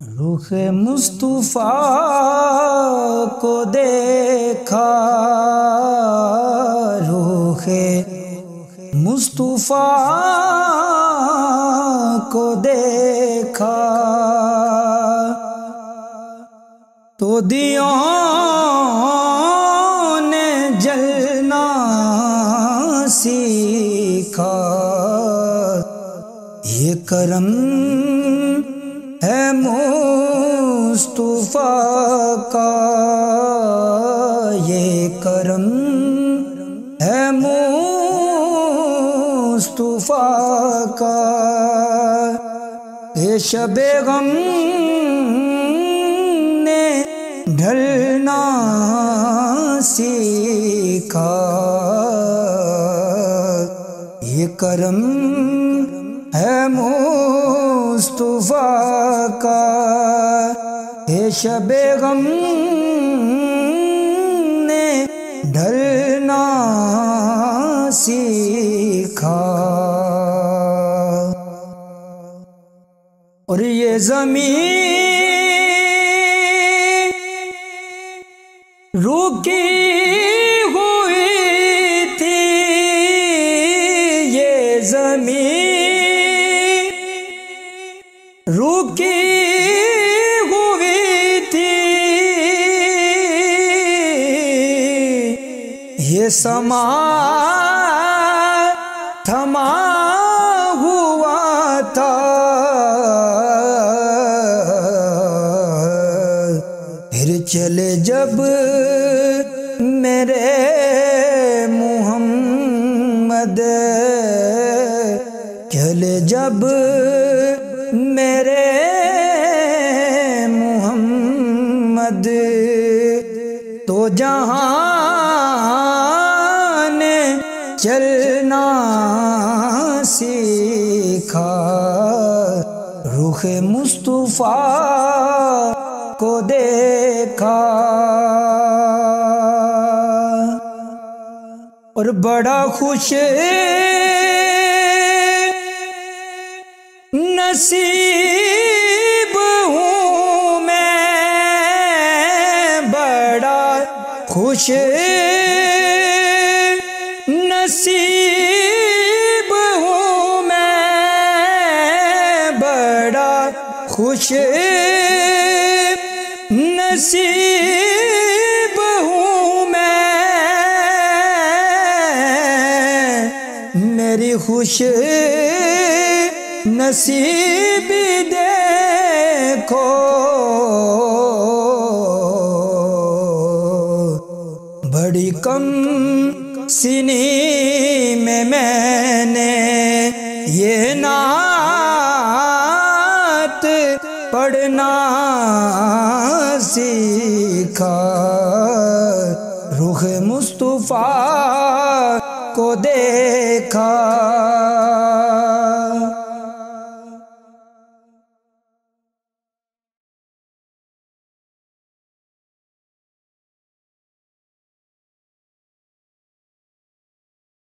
रुख मुस्तफा को देखा, रुख मुस्तफा को देखा तो दियों ने जलना सीखा। ये करम है मुस्तफा का, ये करम है मुस्तफा का। ये शबे गम ने ढलना सीखा। ये करम है मुस्तफा का, ये शबे गम ने ढलना सीखा। और ये ज़मीन रुकी हुई थी, ये ज़मीन रुकी हुई थी। ये समा थमा हुआ था, फिर चले जब मेरे मुहम्मद, चले जब मेरे मुहम्मद, तो जहान ने चलना सीखा। रुख मुस्तफा को देखा और बड़ा खुश नसीब हूँ मैं, बड़ा खुश नसीब हूँ मैं, बड़ा खुश नसीब हूँ मैं। मेरी खुश नसीबी देखो, बड़ी कम सीनी में मैंने ये नात पढ़ना सीखा। रुख मुस्तफा को देखा।